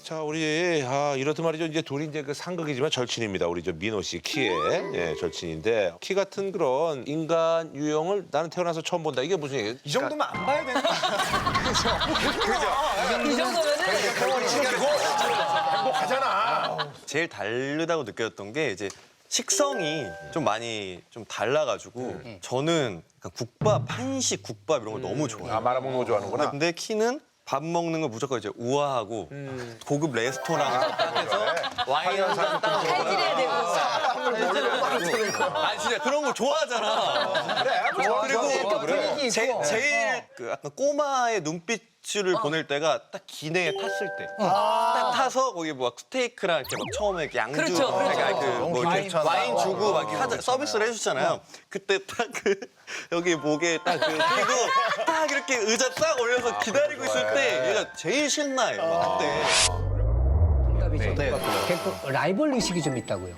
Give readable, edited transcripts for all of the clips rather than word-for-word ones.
자, 우리 이렇듯 말이죠. 이제 둘이 이제 그 상극이지만 절친입니다. 우리 저 민호 씨 키의 예, 절친인데 키 같은 그런 인간 유형을 나는 태어나서 처음 본다. 이게 무슨 얘기예요? 이 정도면 안 봐야 되는 거야. 이 정도면은 행복하잖아. 제일 다르다고 느꼈던 게 이제 식성이 좀 많이 좀 달라가지고 저는 약간 국밥, 한식 국밥 이런 걸 너무 좋아해요. 말아먹는 거 좋아하는구나. 근데 키는 밥 먹는 거 무조건 이제 우아하고 고급 레스토랑 해서 와인 한잔 따라 칼질해야 되고. 아니 진짜 그런 거 좋아하잖아. 그리고 제일 그 약간 꼬마의 눈빛을 보낼 때가 딱 기내에 탔을 때. 딱 타서 거기 뭐 스테이크랑 이렇게 막 처음에 이렇게 양주, 그렇죠, 그렇죠. 그러니까 뭐 이렇게 와인 주고 막 이렇게 서비스를 해주잖아요. 그때 딱 그 여기 목에 딱 그 그리고 딱 이렇게 의자 딱 올려서 기다리고 있을 때 얘가 제일 신나요. 막 그때. 동갑이죠. 라이벌 의식이 좀 있다고요.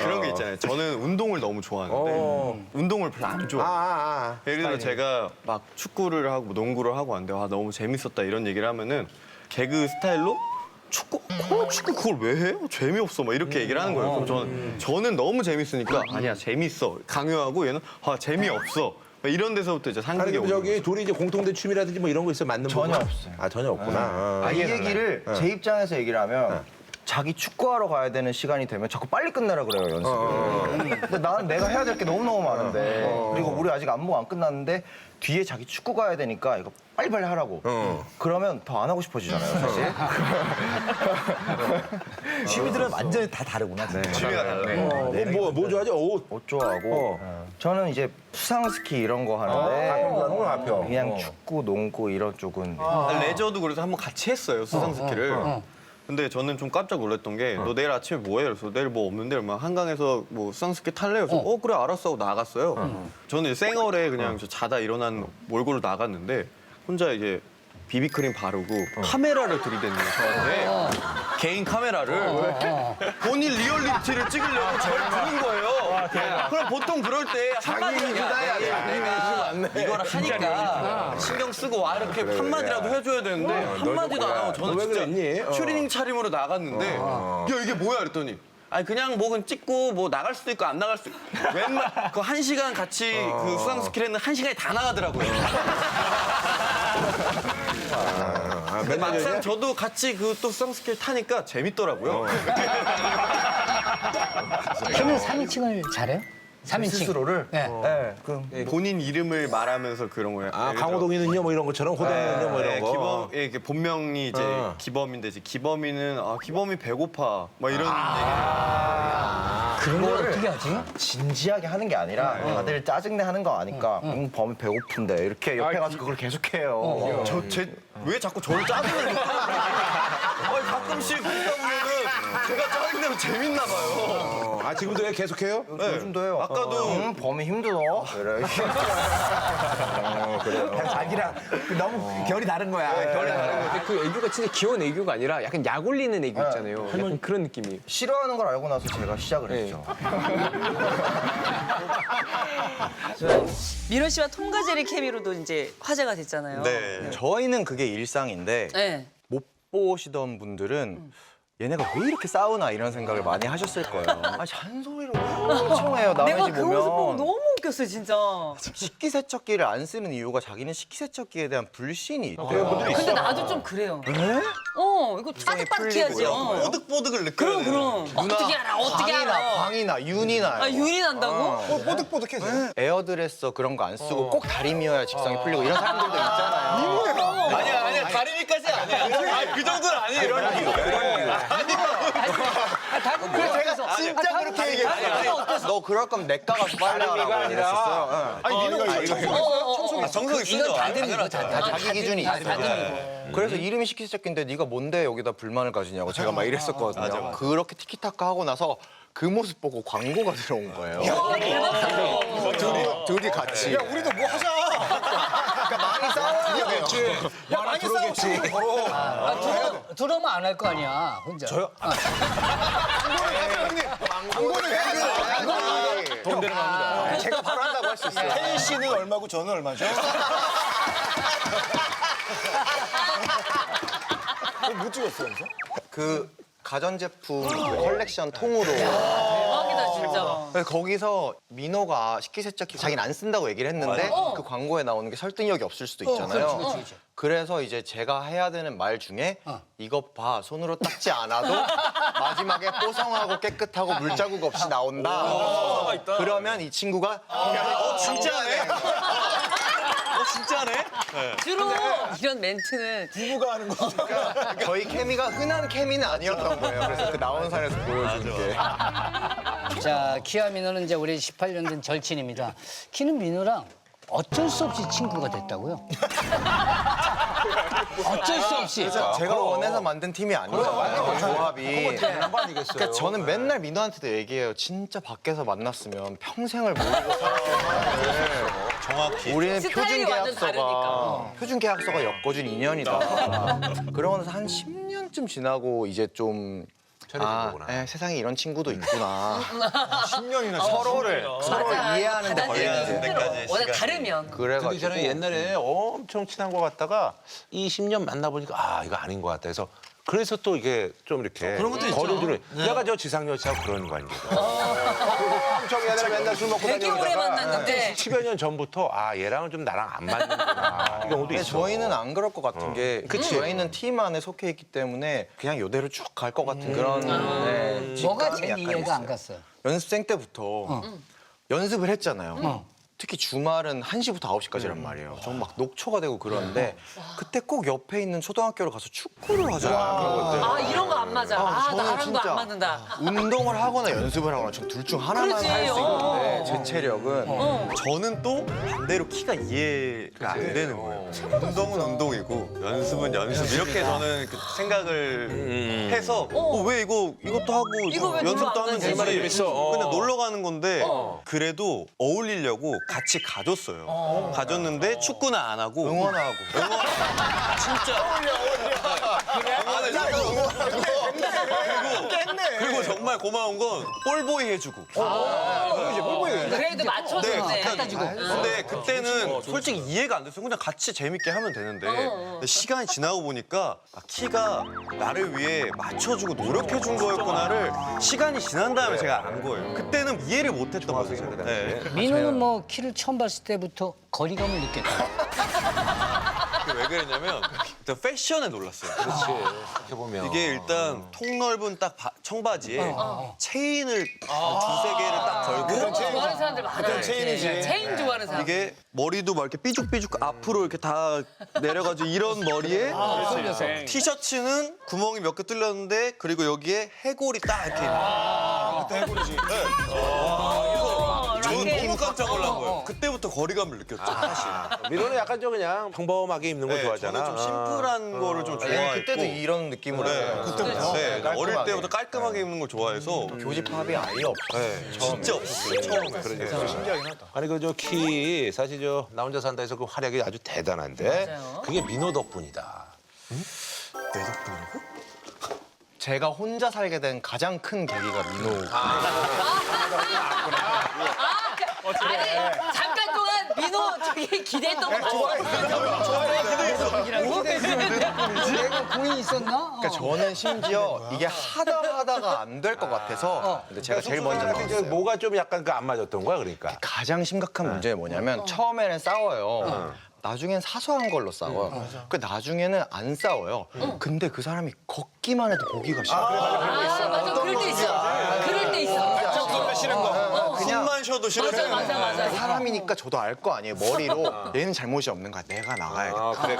그런 게 있잖아요. 저는 운동을 너무 좋아하는데 운동을 별로 안 좋아해요. 예를 들어 제가 막 축구를 하고 농구를 하고 왔는데 너무 재밌었다 이런 얘기를 하면은 개그 스타일로 축구 그걸 왜 해? 재미없어 막 이렇게 얘기를 하는 거예요. 그럼 저는 너무 재밌으니까 아니야 재밌어 강요하고 얘는 재미없어 이런 데서부터 이제 아니 상극이 근데 오는 저기 거죠. 둘이 이제 공통된 취미라든지 뭐 이런 거 있어요? 맞는 전혀 부분? 없어요. 전혀 없구나. 이 얘기를 제 입장에서 얘기를 하면 자기 축구하러 가야 되는 시간이 되면 자꾸 빨리 끝내라 그래요, 연습을. 근데 나는 내가 해야 될 게 너무너무 많은데 그리고 우리 아직 안무 안 끝났는데 뒤에 자기 축구 가야 되니까 이거 빨리빨리 하라고. 그러면 더 안 하고 싶어지잖아요, 사실. 취미들은 완전히 다 다르구나. 취미가 달라요. 뭐 좋아하죠? 옷. 옷 좋아하고 저는 이제 수상스키 이런 거 하는데 그냥 축구, 농구 이런 쪽은 레저도 그래서 한번 같이 했어요 수상스키를. 근데 저는 좀 깜짝 놀랐던 게 너 내일 아침에 뭐 해? 그래서 내일 뭐 없는데 얼마 한강에서 뭐 수상스키 탈래? 그래서 그래 알았어 하고 나갔어요. 저는 이제 쌩얼에 그냥 자다 일어난 몰골로 나갔는데 혼자 이제 비비크림 바르고 카메라를 들이대는 거예요 저한테. 개인 카메라를. 본인 리얼리티를 찍으려고 저를 부른 거예요. 그럼 보통 그럴 때 한마디는 내가 이거를 하니까 신경 쓰고 와 이렇게 한마디라도 해줘야 되는데 한마디도 안 하고 저는 왜 진짜 그랬니? 추리닝 차림으로 나갔는데 야 이게 뭐야 그랬더니 아니 그냥 뭐는 찍고 뭐 나갈 수도 있고 안 나갈 수도 있고 웬만 그 1시간 같이 그 수상스키를 했는데 1시간이 다 나가더라고요. 근데 막상 저도 같이 그 또 수상스키를 타니까 재밌더라고요. 그러면 3인칭을 잘해요? 3인칭. 스스로를 네. 본인 이름을 말하면서 그런 거예요. 강호동이는요 뭐 이런 것처럼 호동이는요 뭐 이런 거. 기범, 이게 본명이 이제 기범인데 이제 기범이는 기범이 배고파 막 이런 그런 걸 어떻게 하지? 진지하게 하는 게 아니라 다들 짜증내 하는 거 아니까 범이 배고픈데 이렇게 옆에 가서 그걸 계속해요. 왜 자꾸 저를 짜증을 내요? 아니 가끔씩 그러다 보면은 제가 짜증내면 재밌나 봐요. 지금도 왜 계속해요? 요즘도 해요. 아까도 범이 힘들어. 이래. 자기랑 너무 결이 다른 거야. 근데 그 애교가 진짜 귀여운 애교가 아니라 약간 약 올리는 애교 있잖아요. 약간 그런 느낌이에요. 싫어하는 걸 알고 나서 제가 시작을 했죠. 민호 씨와 통과제리 케미로도 이제 화제가 됐잖아요. 네. 저희는 그게 일상인데 네. 못 보시던 분들은 얘네가 왜 이렇게 싸우나 이런 생각을 많이 하셨을 거예요. 잔소리를 엄청 해요. 남의 내가 집 그 모습 보고 오면. 너무 웃겼어요, 진짜. 식기세척기를 안 쓰는 이유가 자기는 식기세척기에 대한 불신이 있대요. 근데 나도 좀 그래요. 이거 빠득빠득해야지. 뽀득뽀득을 느껴요. 그럼. 어떻게 알아, 어떻게 알아. 광이나 윤이 나요. 윤이 난다고? 뽀득뽀득해져. 에어드레서 그런 거 안 쓰고 꼭 다리 미어야 직성이 풀리고 이런 사람들도 있잖아요. 아니야 다리미까지 아니야. 그 정도는 아니에요. 그래서 제가 진짜 그렇게 얘기했어요. 너 그럴 거면 내과 가서 빨래 하라고 이랬었어요. 아니 민호가 정석이 쓰죠. 자기 기준이 있어요. 그래서 이름이 식기세척기인데 네가 뭔데 여기다 불만을 가지냐고 제가 막 이랬었거든요. 맞아. 그렇게 티키타카 하고 나서 그 모습 보고 광고가 들어온 거예요. 둘이 같이. 야 우리도 뭐 하자. 그러니까 많이 싸워야 돼요. 야 많이 싸우지. 들어오면 안 할 거 아니야, 혼자. 저요? 광고는 해야죠. 돈 되는 겁니다. 제가 바로 한다고 할 수 있어요. 태희 씨는 얼마고 저는 얼마죠? 못 찍었어요, 여기서? 그 가전제품 컬렉션 통으로 대박이다 진짜. 그래서 거기서 민호가 식기세척기 자기는 안 쓴다고 얘기를 했는데 그 광고에 나오는 게 설득력이 없을 수도 있잖아요. 그래서 이제 제가 해야 되는 말 중에 이것 봐 손으로 닦지 않아도 마지막에 뽀송하고 깨끗하고 물자국 없이 나온다. 그러면 이 친구가 진짜네. 진짜네. 주로 이런 멘트는 부부가 하는 거. 저희 케미가 흔한 케미는 아니었던 거예요. 그래서 그 나온 산에서 보여준 게. 자, 키와 민호는 이제 우리 18년 된 절친입니다. 키는 민호랑 어쩔 수 없이 친구가 됐다고요? 어쩔 수 없이. 제가 원해서 만든 팀이 아니잖아요. 조합이. 그러니까 저는 맨날 민호한테도 얘기해요. 진짜 밖에서 만났으면 평생을 모르고 살아요. 정확히. 우리는 스타일이 완전 다르니까. 표준 계약서가 엮어준 인연이다. 그러고 나서 한 10년쯤 지나고 이제 좀 거구나. 세상에 이런 친구도 있구나. 10년이나 서로를 이해하는 데 걸리는 데까지 워낙 다르면. 근데 그래가지고 저는 옛날에 엄청 친한 것 같다가 20년 만나보니까 아 이거 아닌 것 같다 해서 그래서 또 이게 좀 이렇게 거리두는 내가 저 지상렬 씨하고 그러는 거 아닙니까? 엄청 옛날에 맨날 술 먹고 되게 오래 다니다가 만났는데 10여 년 전부터 아 얘랑은 좀 나랑 안 맞는구나 이 경우도 근데 있어. 저희는 안 그럴 것 같은 게 저희는 팀 안에 속해 있기 때문에 그냥 이대로 쭉 갈 것 같은 그런 뭐가 직감이 제일 약간 이해가 안 있어요. 갔어요? 연습생 때부터 연습을 했잖아요. 특히 주말은 1시부터 9시까지란 말이에요. 전 막 녹초가 되고 그러는데 그때 꼭 옆에 있는 초등학교를 가서 축구를 하잖아요. 아 이런 거 안 맞아. 아 저는 나랑 거 진짜 안 맞는다. 운동을 하거나 연습을 하거나 전 둘 중 하나만 그렇지, 할 수 있는데 제 체력은 저는 또 반대로 키가 이해가 안 되는 거예요. 운동은 운동이고 연습은 연습 이렇게 저는 그 생각을 해서 왜 이것도 하고 이거 왜 놀러 연습도 안 하면 가지? 되지. 재밌어. 그냥 놀러 가는 건데 그래도 어울리려고 같이 가줬어요. 가줬는데 축구는 안 하고 응원하고 그리고 정말 고마운 건 볼보이 해주고. 그래도 맞춰주네. 갖다 주고. 근데 그때는 솔직히 이해가 안 됐어요. 그냥 같이 재밌게 하면 되는데 근데 시간이 지나고 보니까 아, 키가 나를 위해 맞춰주고 노력해준 거였구나를 시간이 지난 다음에 제가 안 거예요. 그때는 이해를 못했던 거죠. 제가. 네. 민호는 뭐 키를 처음 봤을 때부터 거리감을 느꼈다. 왜 그랬냐면 일단 패션에 놀랐어요. 그렇지. 이렇게 보면 이게 일단 통 넓은 딱 청바지에 체인을 두세 개를 딱 걸고 좋아하는 사람들 많아요. 체인이지. 체인 좋아하는 사람. 이게 머리도 막 이렇게 삐죽삐죽 앞으로 이렇게 다 내려가지고 이런 머리에 티셔츠는 구멍이 몇 개 뚫렸는데 그리고 여기에 해골이 딱 이렇게 있는 거예요. 그때 해보지. 저는 너무 깜짝 놀란 거예요. 그때부터 거리감을 느꼈죠, 사실. 민호는 약간 좀 그냥 평범하게 입는 걸 네, 좋아하잖아. 저는 좀 심플한 거를 좀 좋아했고. 그때도 이런 느낌으로 네, 해요. 그때부터. 네, 깔끔하게. 어릴 때부터 깔끔하게 입는 걸 좋아해서 교집합이 아예 없어요. 네, 진짜 없었어요, 처음에. 아니 그 저 키 사실 저 나 혼자 산다 해서 그 활약이 아주 대단한데 맞아요. 그게 민호 덕분이다. 내 덕분이라고? 제가 혼자 살게 된 가장 큰 계기가 민호. 아니 잠깐 동안 민호 저기 기대했던 거 맞아. 내가 공이 있었나? 그러니까 저는 심지어 이게 하다가 안 될 것 같아서 근데 제가 제일 먼저 근데 이제 나왔어요. 뭐가 좀 약간 그 안 맞았던 거야 그러니까. 가장 심각한 문제는 뭐냐면 처음에는 싸워요. 나중엔 사소한 걸로 싸워요. 그 나중에는 안 싸워요. 근데 그 사람이 걷기만 해도 보기가 싫어. 아 맞아 그럴 때 있어. 그럴 때 있어. 싫은 거. 숨만 쉬어도 싫어요. 맞아. 사람이니까 저도 알 거 아니에요. 머리로 얘는 잘못이 없는 거야. 내가 나가야겠다. 그래.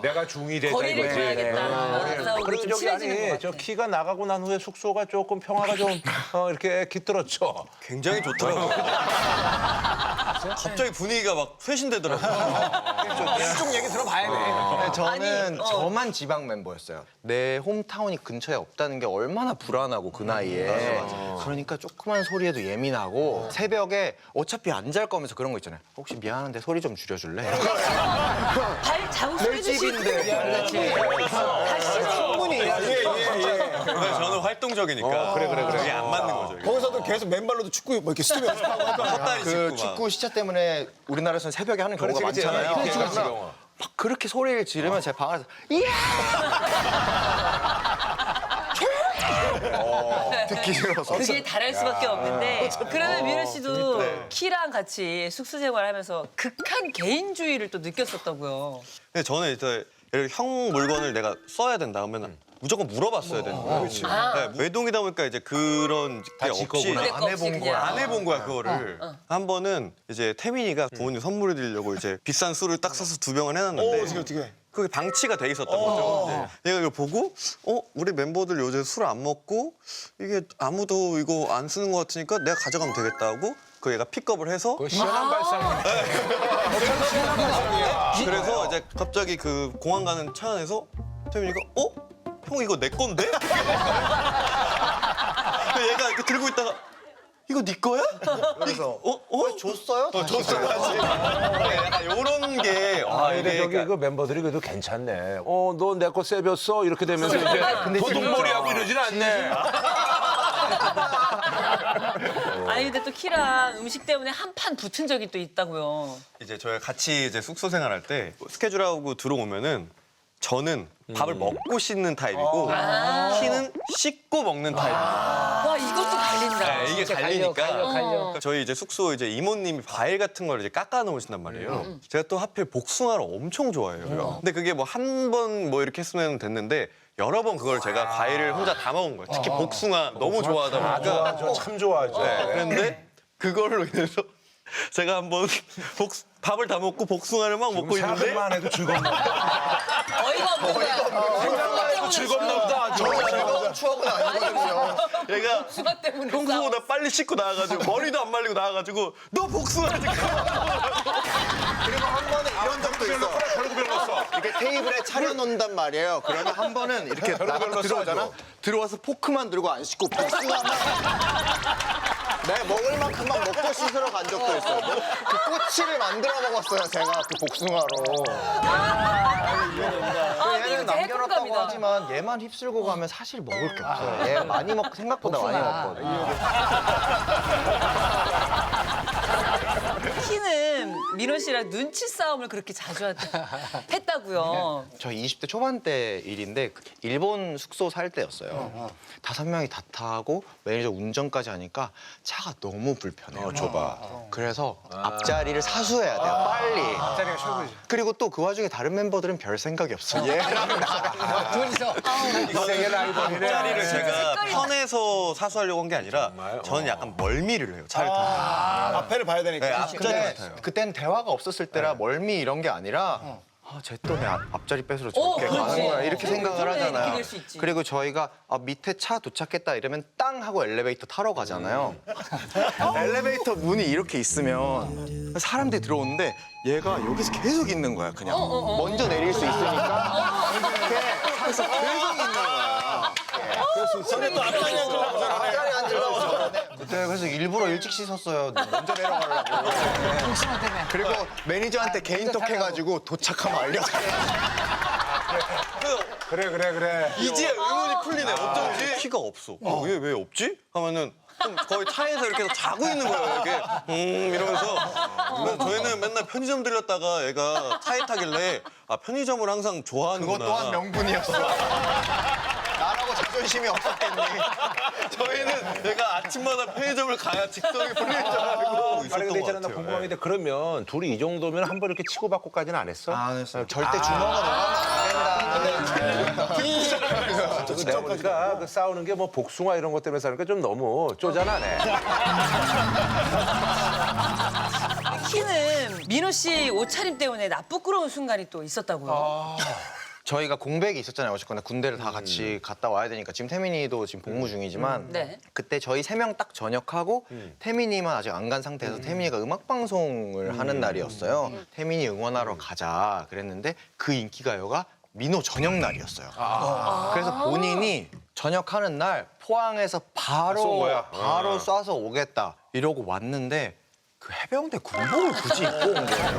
내가 중이 되자 거리를 이거지. 둬야겠다. 알았어. 우리 그리고 좀 저기 친해지는 것 아니 같아. 저 키가 나가고 난 후에 숙소가 조금 평화가 좀 이렇게 깃들었죠. 굉장히 좋더라고요. 갑자기 분위기가 막 쇄신되더라고요. 쭉 얘기 들어봐야 돼. 근데 저는 저만 지방 멤버였어요. 내 홈타운이 근처에 없다는 게 얼마나 불안하고 그 나이에. 그러니까 조그만 소리에도 예민하고 새벽에 어차피 안 잘 거면서 그런 거 있잖아요. 혹시 미안한데 소리 좀 줄여줄래? 발 자국 소리도 싫고. 다시 충분히. 근데 저는 활동적이니까 그게 안 맞는 거죠. 이게. 거기서도 계속 맨발로도 축구 뭐 이렇게 스톱 연습하고 할 거 아니야. 헛다리 그 짚고 막. 축구 시차 때문에 우리나라에서는 새벽에 하는 경우가 많잖아요. 막 그렇게 소리를 지르면 제 방 안에서 이야! 듣기 싫어서. 그게 다를 수밖에 없는데 그러면 민호 씨도 키랑 같이 숙소 생활하면서 극한 개인주의를 또 느꼈었다고요. 근데 저는 이제 예를 들어 형 물건을 내가 써야 된다 하면 무조건 물어봤어야 되는 거예요. 네, 외동이다 보니까 이제 그런 게 지 없이 거구나. 안 해본 거야. 안 해본 거야 그거를. 한 번은 이제 태민이가 부모님 선물해 드리려고 이제 비싼 술을 딱 사서 2병을 해놨는데 어떻게? 그게 방치가 돼 있었던 거죠. 네. 얘가 이걸 보고 우리 멤버들 요새 술 안 먹고 이게 아무도 이거 안 쓰는 것 같으니까 내가 가져가면 되겠다 하고 그 얘가 픽업을 해서 그거 시원한 발상이네. 그래서 이제 갑자기 그 공항 가는 차 안에서 태민이가 형 이거 내 건데? 얘가 이렇게 들고 있다가 이거 네 거야? 그래서 줬어요? 줬어야지. 약간 이런 게 근데 저기 그 멤버들이 그래도 괜찮네. 너 내 거 세볐어? 이렇게 되면서 이제 도둑머리하고 이러진 않네. 아니 근데 또 키랑 음식 때문에 한판 붙은 적이 또 있다고요. 이제 저희 같이 이제 숙소 생활할 때 스케줄하고 들어오면은 저는 밥을 먹고 씻는 타입이고 키는 씻고 먹는 타입이에요. 와 이것도 갈린다. 네, 이게 갈리니까. 갈려. 그러니까 저희 이제 숙소 이제 이모님이 과일 같은 걸 이제 깎아 놓으신단 말이에요. 제가 또 하필 복숭아를 엄청 좋아해요. 근데 그게 뭐 한 번 뭐 이렇게 했으면 됐는데 여러 번 그걸 제가 과일을 혼자 다 먹은 거예요. 특히 복숭아 너무 좋아하다 보니까. 참 좋아하죠. 네, 그런데 그걸로 인해서 제가 한번 밥을 다 먹고 복숭아를 막 먹고 있는데 생각만 해도 즐겁나 보다. 어이가 없는 거야. 생각만 해도 즐겁나 보다. 즐거운 추억은 아니거든요. 얘가 복숭아 때문에 평소보다 빨리 씻고 나와가지고 머리도 안 말리고 나와가지고 너 복숭아 지금 그리고 한 번은 이런 적도 있어. 결국 별로었어. 이렇게 테이블에 차려놓는단 말이에요. 그러면 한 번은 이렇게 나가 들어오잖아. 들어와서 포크만 들고 안 씻고 복숭아만 내가 먹을 만큼만 먹고 씻으러 간 적도 있어요. 그 꼬치를 만들어 먹었어요, 제가 그 복숭아로. 얘는 남겨놨다고 해공감이다. 하지만 얘만 휩쓸고 가면 사실 먹을 게 없어요. 얘 많이 먹고 생각보다 많이 먹거든요. 키는 민호 씨랑 눈치 싸움을 그렇게 자주 했다고요. 저 20대 초반 때 일인데 일본 숙소 살 때였어요. 5명이 다 타고 매니저 운전까지 하니까 차가 너무 불편해요. 좁아. 그래서 앞자리를 사수해야 돼요, 빨리. 자리가 최고지. 그리고 또 그 와중에 다른 멤버들은 별 생각이 없어요. 얘랑 나랑. 둘이서 세계 라이벌이네. 자리를 제가 편해서 사수하려고 한 게 아니라 정말? 저는 약간 멀미를 해요 차를 타면. 앞에를 봐야 되니까. 네, 앞자리 근데 같아요. 그때는 대화가 없었을 때라 멀미 이런 게 아니라 쟤 또 내 앞자리 뺏으러 저렇게 그렇지. 가는 거야 이렇게 생각을 그래, 이렇게 하잖아요. 될 수 있지. 그리고 저희가 밑에 차 도착했다 이러면 땅 하고 엘리베이터 타러 가잖아요. 엘리베이터 문이 이렇게 있으면 사람들이 들어오는데 얘가 여기서 계속 있는 거야 그냥. 먼저 내릴 수 있으니까 이렇게 항상 계속 있는 거야. 손에 또 앞자리 앉으려고 앞자리 앉으려고. 그때 그래서 일부러 일찍 씻었어요. 먼저 내려가려고. 복숭아 때문에. 그리고 매니저한테 개인톡 해가지고 도착하면 알려줘요. 그래. 이제 의문이 풀리네. 어쩐지 키가 없어. 왜 없지? 하면은 좀 거의 차에서 이렇게 자고 있는 거예요. 이렇게 이러면서. 그래서 저희는 맨날 편의점 들렸다가 얘가 차에 타길래 편의점을 항상 좋아하는구나. 그것 또한 명분이었어. 나라고 자존심이 없었겠니? 저희는 얘가 아침마다 편의점을 가야 직성이 풀릴 줄 알고 아니 있었던 근데 것 있잖아 나 같아요. 궁금한 게 있는데 그러면 둘이 이 정도면 한 번 이렇게 치고받고까지는 안 했어? 안 했어요. 절대 주먹은 오가면 안 된다. 내가 보니까 그 싸우는 게 뭐 복숭아 이런 것 때문에 싸우니까 좀 너무 쪼잔하네. 키는 민호 씨 옷차림 때문에 부끄러운 순간이 또 있었다고요. 저희가 공백이 있었잖아요. 어쨌거나 군대를 다 같이 갔다 와야 되니까 지금 태민이도 지금 복무 중이지만 네. 그때 저희 3명 딱 전역하고 태민이만 아직 안 간 상태에서 태민이가 음악 방송을 하는 날이었어요. 태민이 응원하러 가자 그랬는데 그 인기가요가 민호 저녁 날이었어요. 그래서 본인이 전역하는 날 포항에서 쏜 바로 거야? 바로 쏴서 오겠다 이러고 왔는데 그 해병대 군복을 굳이 입고 온 거예요.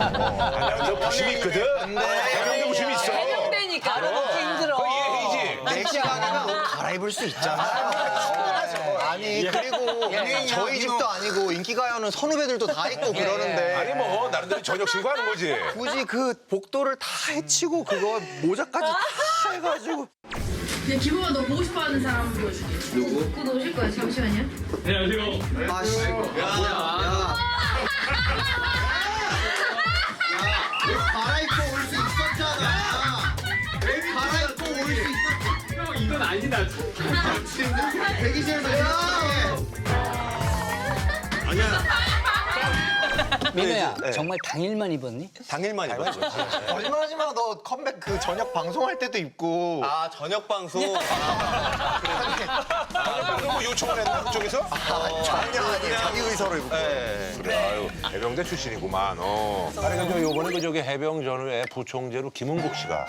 너 부심이 있거든? 해병대 부심이 있어. 해병대니까 먹기 힘들어. 이해이지? 4시간이면 옷 갈아입을 수 있잖아요. 아니 그리고 저희 집도 아니고 인기가요는 선후배들도 다 있고 그러는데 아니 뭐 나름대로 저녁 신고하는 거지. 굳이 그 복도를 다 해치고 그거 모자까지 다 해가지고 야, 기범아, 너 보고 싶어 하는 사람 보여줄게. 누구? 곧 오실 거야, 잠시만요. 갈아입고 올 수 있었잖아. 갈아입고 올 수 있었. 형 이건 아니다. 대기실에서 이상해. 민호야, 네. 정말 당일만 입었니? 당일만 입었죠. 거짓말하지 마. 너 컴백 그 저녁 방송할 때도 입고. 아 저녁 방송. 뭐 요청을 했나 그쪽에서? 아니 자기 의사로 입고. 그래, 아유, 해병대 출신이구만. 아니, 저 요번에 그 저기 해병 전후에 부총재로 김은국 씨가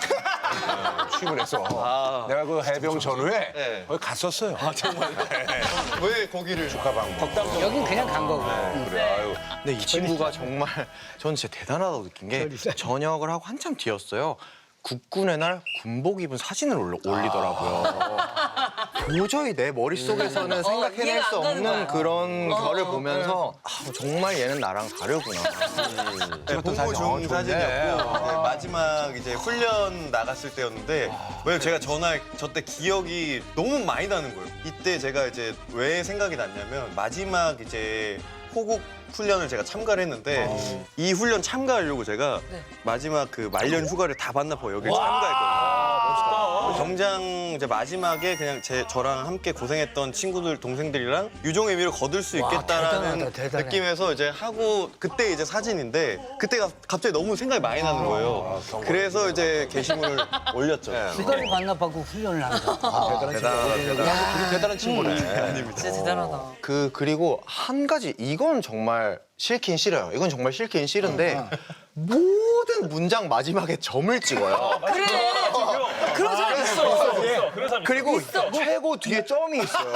취임을 해서 내가 그 해병 전후에 거기 갔었어요. 아, 정말? 왜 거기를? 축하 방문. 여긴 그냥 간 거고. 그래, 아유. 근데 이 친구가 정말 저는 진짜 대단하다고 느낀 게 전역을 하고 한참 뒤였어요. 국군의 날 군복 입은 사진을 올리더라고요. 도저히 내 머릿속에서는 생각해낼 이해가 수 안 가는 없는 거야. 그런 거를 보면서 아, 정말 얘는 나랑 다르구나. 네, 복무 중 사진이었고 네, 마지막 이제 훈련 나갔을 때였는데 왜냐면 제가 저 때 기억이 너무 많이 나는 거예요. 이때 제가 이제 왜 생각이 났냐면 마지막 이제 호국 훈련을 제가 참가를 했는데 이 훈련 참가하려고 제가 마지막 그 말년 휴가를 다 반납하고 여기에 참가했거든요. 정장 이제 마지막에 그냥 저랑 함께 고생했던 친구들 동생들이랑 유종의 미를 거둘 수 있겠다라는 대단하다, 대단해. 느낌에서 이제 하고 그때 이제 사진인데 그때가 갑자기 너무 생각이 많이 나는 거예요. 그래서 이제 게시물을 올렸죠. 휴가를 반납하고 훈련을 한다. 되게 대단한 친구네. 진짜 대단하다. 그리고 한 가지 이건 정말 싫긴 싫어요. 이건 정말 싫긴 싫은데 모든 문장 마지막에 점을 찍어요. 그래. 그런 사람 있어. 그리고 최고 뒤에 점이 있어요.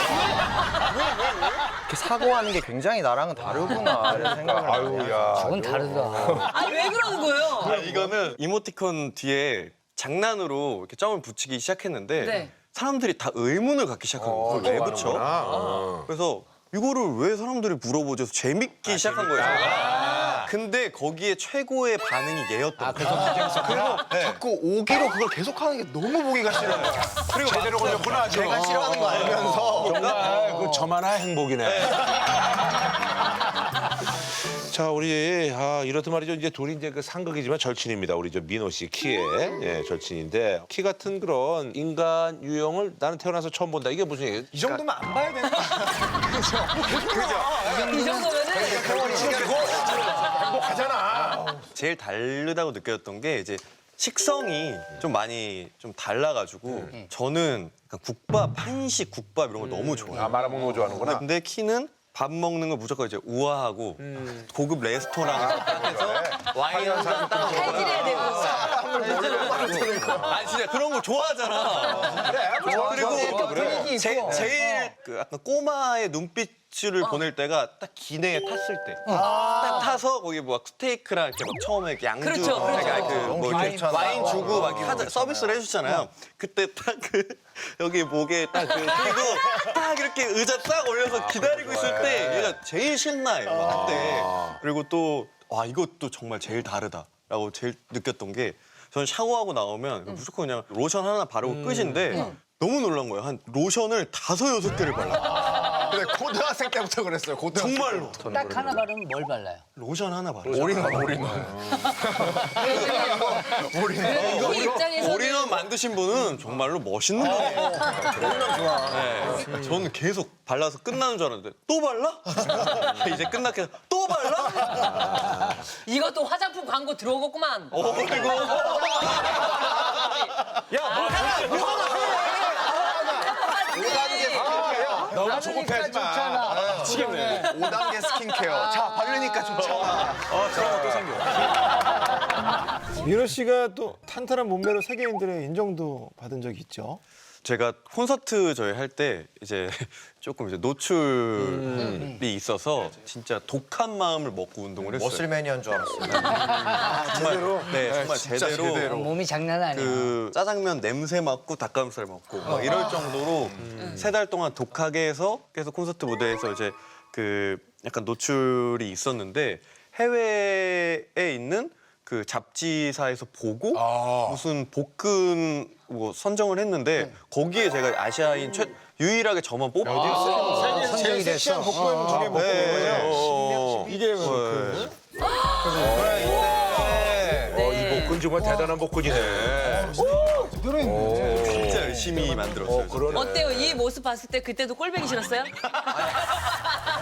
이렇게 사고하는 게 굉장히 나랑은 다르구나 이런 생각을 아유, 해요. 야. 저건 다르다. 아니, 왜 그러는 거예요? 이거는 이모티콘 뒤에 장난으로 이렇게 점을 붙이기 시작했는데 네. 사람들이 다 의문을 갖기 시작한 거예요. 그걸 왜 붙여? 그래서 이거를 왜 사람들이 물어보죠? 재밌기 시작한 거예요. 제가. 근데 거기에 최고의 반응이 얘였던 거예요. 그리고 자꾸 오기로 그걸 계속하는 게 너무 보기가 싫어요. 그리고 제대로 걸렸구나, 지금. 내가 싫어하는 거 알면서 정말 그 저만한 행복이네. 자, 우리 이렇듯 말이죠. 이제 둘이 이제 그 상극이지만 절친입니다. 우리 저 민호 씨 키의 절친인데 키 같은 그런 인간 유형을 나는 태어나서 처음 본다. 이게 무슨 얘기예요? 이 정도면 안 봐야 되는 거 이 정도면은 행복하잖아. 제일 다르다고 느꼈던 게 이제 식성이 좀 많이 좀 달라가지고 저는 약간 국밥, 한식 국밥 이런 걸 너무 좋아해요. 말아먹는 거 좋아하는구나. 근데 키는 밥 먹는 거 무조건 이제 우아하고 고급 레스토랑 딱 해서 와인 한잔 딱 칼질해야 되고. 아니 진짜 그런 거 좋아하잖아. 그리고 제일 그 약간 꼬마의 눈빛을 보낼 때가 딱 기내에 탔을 때. 딱 타서 거기 뭐 스테이크랑 이렇게 막 처음에 이렇게 양주, 그렇죠, 그렇죠. 그러니까 뭐 이렇게 와인 주고 막 이렇게 서비스를 해주잖아요. 그때 딱 그 여기 목에 딱 그리고 딱 이렇게 의자 딱 올려서 기다리고 있을 때 얘가 제일 신나요. 막 그때. 그리고 또 와 이것도 정말 제일 다르다라고 제일 느꼈던 게 저는 샤워하고 나오면 무조건 그냥 로션 하나 바르고 끝인데 너무 놀란 거예요. 한 로션을 5-6개를 발라. 근데 고등학생 때부터 그랬어요. 고등학생 정말로. 딱 하나 바르면 뭘 발라요? 로션 하나 발라. 그 입장에서는 올인원 만드신 분은 정말로 멋있는 분이에요. 너무나 좋아. 네. 저는 계속 발라서 끝나는 줄 알았는데 또 발라? 이제 끝났게 또 발라? 이것도 화장품 광고 들어오겠구만. 그리고 너무 조급해하지 마. 미치겠네. 5단계 스킨케어. 자 바르니까 좋잖아. 민호 씨가 또 탄탄한 몸매로 세계인들의 인정도 받은 적이 있죠. 제가 콘서트 저희 할 때 이제 조금 이제 노출이 있어서 진짜 독한 마음을 먹고 운동을 했어요. 머슬매니아인 줄 알았어요. 제대로? 네, 정말 진짜 제대로. 몸이 장난 아니야. 그 짜장면 냄새 맡고 닭가슴살 먹고 막 이럴 정도로 3달 동안 독하게 해서 계속 콘서트 무대에서 이제 그 약간 노출이 있었는데 해외에 있는 그 잡지사에서 보고 무슨 복근 뭐 선정을 했는데 거기에 제가 아시아인 유일하게 저만 뽑혔어요. 세계 제일 섹시한 복고형 중에 복고예요. 이게 그 이 복근 정말 대단한 복근이네. 진짜 열심히 만들었어요. 그러네. 어때요? 이 모습 봤을 때 그때도 꼴배기 싫었어요?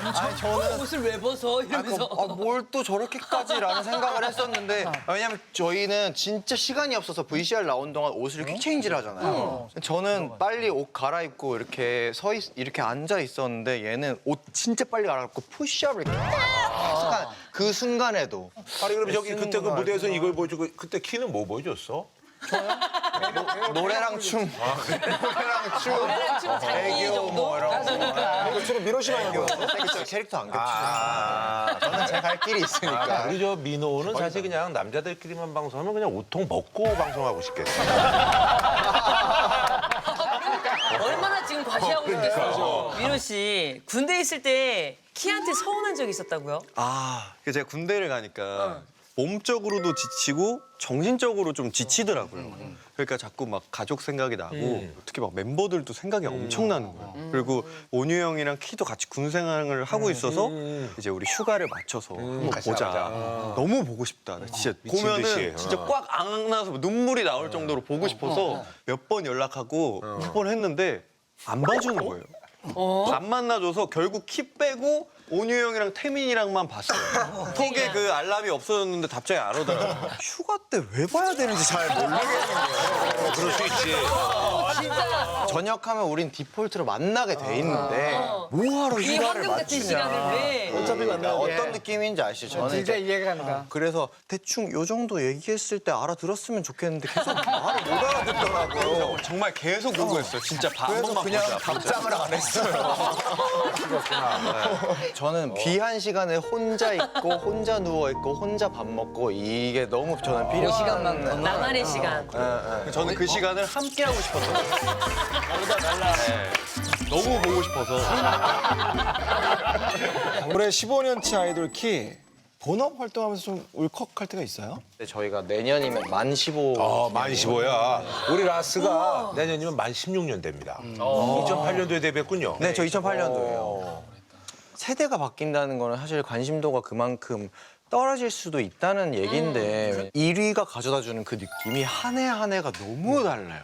아니 저는 옷을 왜 벗어? 이러면서. 뭘 또 저렇게까지라는 생각을 했었는데 왜냐면 저희는 진짜 시간이 없어서 VCR 나온 동안 옷을 퀵체인지를 하잖아요. 저는 빨리 옷 갈아입고 이렇게 이렇게 앉아 있었는데 얘는 옷 진짜 빨리 갈아입고 푸시업을 이렇게 계속 하는 그 순간에도 아니 그럼 저기 그때 그 쓰는 무대에서 이걸 보여주고 그때 키는 뭐 보여줬어? 노래랑 춤, 노래랑 춤, 노래랑 춤 장기 애교 정도? 뭐 이런 거. 이거 주로 미로 씨만 하는 거. 그렇죠. 캐릭터 안 겹치죠. 저는 제 갈 길이 있으니까. 우리 저 민호는 사실 그냥 남자들끼리만 방송하면 그냥 우통 벗고 방송하고 싶겠어. 얼마나 지금 과시하고 싶겠어요. 민호 씨, 군대 있을 때 키한테 서운한 적이 있었다고요? 제가 군대를 가니까 몸적으로도 지치고 정신적으로 좀 지치더라고요. 그러니까 자꾸 막 가족 생각이 나고 특히 막 멤버들도 생각이 엄청 나는 거예요. 그리고 온유 형이랑 키도 같이 군 생활을 하고 있어서 이제 우리 휴가를 맞춰서 한번 같이 보자. 나가자. 너무 보고 싶다. 나 진짜 미친 듯이. 보면은 진짜 꽉 안아서 눈물이 나올 정도로 보고 싶어서 몇 번 연락하고 몇 번 했는데 안 봐주는 거예요. 안 만나줘서 결국 키 빼고 온유 형이랑 태민이랑만 봤어요. 톡에 그 알람이 없어졌는데 답장이 안 오더라고요. 휴가 때 왜 봐야 되는지 잘 모르겠는 거예요. 그럴 수 있지. 진짜 전역하면 우린 디폴트로 만나게 돼 있는데 뭐하러 이 휴가를 황금 같은 시간을 맞추냐. 왜? 어차피 만나야 돼. 어떤 느낌인지 아시죠? 저는 진짜 이제 이해가 간다. 그래서 대충 요 정도 얘기했을 때 알아들었으면 좋겠는데 계속 말을 못 알아듣더라고요. 정말 계속 궁금했어요. 진짜 한 번만 그냥 보자. 답장을 안 했어요. 저는 귀한 시간에 혼자 있고 혼자 누워 있고 혼자 밥 먹고 이게 너무 저는 필요한 시간만큼. 나만의 시간. 저는 그 시간을 함께 하고 싶었어요. 너무 보고 싶어서. 올해 15년치 아이돌 키 본업 활동하면서 좀 울컥할 때가 있어요? 저희가 내년이면 만 15. 만 15야. 우리 라스가 내년이면 만 16년 됩니다. 2008년도에 데뷔했군요. 네, 저 2008년도예요. 세대가 바뀐다는 거는 사실 관심도가 그만큼 떨어질 수도 있다는 얘기인데 1위가 가져다주는 그 느낌이 한 해 한 해가 너무 달라요.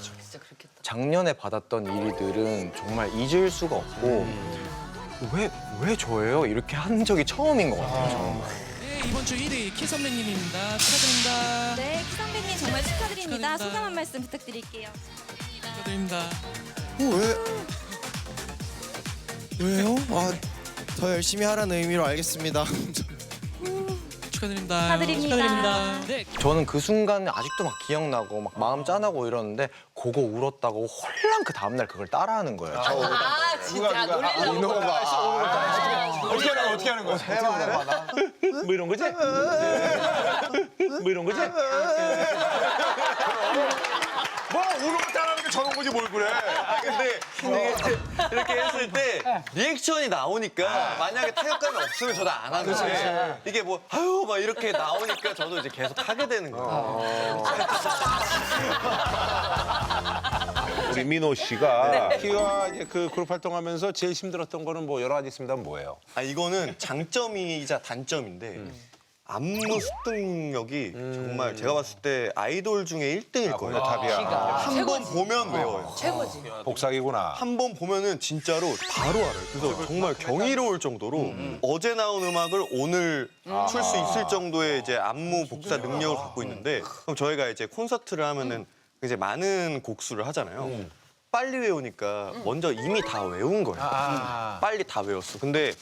진짜 그렇겠다. 작년에 받았던 1위들은 정말 잊을 수가 없고 왜 저예요? 이렇게 한 적이 처음인 것 같아요. 정말. 네, 이번 주 1위 키 선배님입니다. 축하드립니다. 네, 키 선배님 정말 축하드립니다. 축하드립니다. 소감 한 말씀 부탁드릴게요. 축하드립니다. 왜요? 더 열심히 하라는 의미로 알겠습니다. 축하드립니다. 축하드립니다. 네, 저는 그 순간 아직도 막 기억나고 막 마음 짠하고 이러는데 그거 울었다고 홀랑 그 다음날 그걸 따라하는 거예요. 아 진짜 놀리려고. 어떻게 하는 거야? 해봐. 뭐 이런 거지? 뭐 이런 거지? 뭐 우는 거 따라하는 게 저런 거지 뭘 그래? 근데 이렇게 했을 때 리액션이 나오니까 만약에 타격감이 없으면 저도 안 하는데 이게 뭐 아유 막 이렇게 나오니까 저도 이제 계속 하게 되는 거예요. 우리 민호 씨가 키와 이제 그 그룹 활동하면서 제일 힘들었던 거는 뭐 여러 가지 있습니다. 뭐예요? 이거는 장점이자 단점인데 안무 습득력이 정말 제가 봤을 때 아이돌 중에 1등일 거예요. 탑이야. 한 번 보면 외워요. 최고지. 복사기구나. 한 번 보면은 진짜로 바로 알아요. 그래서 정말 경이로울 정도로 어제 나온 음악을 오늘 출 수 있을 정도의 이제 안무 복사 능력을 갖고 있는데 그럼 저희가 이제 콘서트를 하면은 이제 많은 곡수를 하잖아요. 빨리 외우니까 먼저 이미 다 외운 거예요. 빨리 다 외웠어. 근데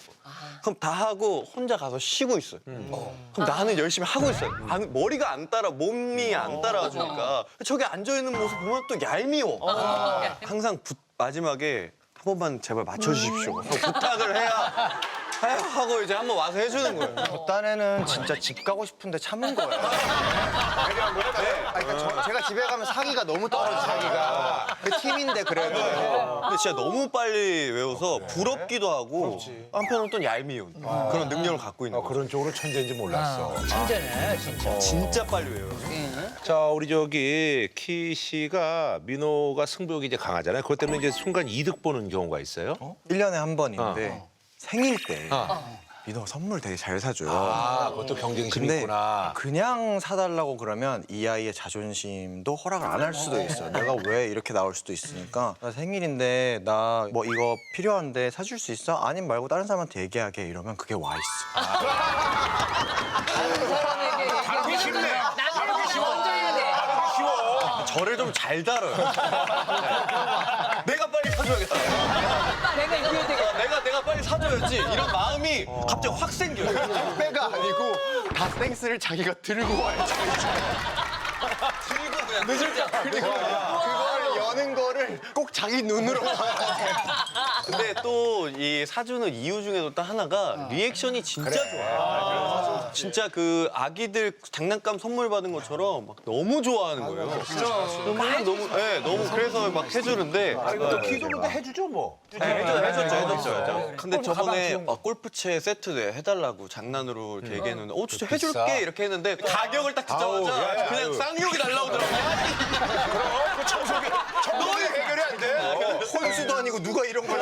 그럼 다 하고 혼자 가서 쉬고 있어요. 그럼 나는 열심히 하고 있어요. 머리가 안 따라, 몸이 안 따라주니까 저기 앉아있는 모습 보면 또 얄미워. 항상 마지막에 한 번만 제발 맞춰주십시오. 부탁을 해야 하고 이제 한번 와서 해주는 거예요. 저 딴에는 진짜 집 가고 싶은데 참은 거예요. 그러니까 제가 집에 가면 사기가 너무 떨어져. 사기가. 그 팀인데 그래도. 근데 진짜 너무 빨리 외워서 부럽기도 하고 한편으로는 또 얄미운 그런 능력을 갖고 있는 거예요. 그런 쪽으로 천재인지 몰랐어. 천재네, 진짜. 진짜 빨리 외워요. 자, 우리 저기 키 씨가 민호가 승부욕이 이제 강하잖아요. 그것 때문에 이제 순간 이득 보는 경우가 있어요. 1년에 한 번인데 생일 때 민호가 선물 되게 잘 사줘요. 아, 그것도 경쟁심이 근데 있구나. 그냥 사달라고 그러면 이 아이의 자존심도 허락을 안 할 수도 있어. 내가 왜 이렇게 나올 수도 있으니까 나 생일인데 나 뭐 이거 필요한데 사줄 수 있어? 아님 말고 다른 사람한테 얘기하게 이러면 그게 와 있어. 다른 사람에게 다루기 쉽네. 나는 먼저 해야 돼. 저를 좀 잘 다뤄요. 내가 빨리 사줘야겠다. 내가 이겨야 되겠다. 내가 빨리 사줘야지. 이런 마음이 갑자기 확 생겨요. 빼가 아니고 다 땡스를 자기가 들고 와야지. 들고 그냥 늦을 때 그리고 그걸 여는 거를 꼭 자기 눈으로 봐야 돼. 근데 또 이 사주는 이유 중에도 또 하나가 리액션이 진짜 좋아요. 진짜 그 아기들 장난감 선물 받은 것처럼 막 너무 좋아하는 거예요. 너무 그래서 막 해주는데. 또 키도 근데 해주죠 뭐. 해줬죠. 근데 저번에 골프채 세트 해달라고 장난으로 이렇게 얘기했는데, 진짜 해줄게 이렇게 했는데 가격을 딱 듣자마자 그냥 쌍욕이 날라오더라고요. 그럼 청소기 해결이 안 돼. 혼수도 아니고 누가 이런 걸.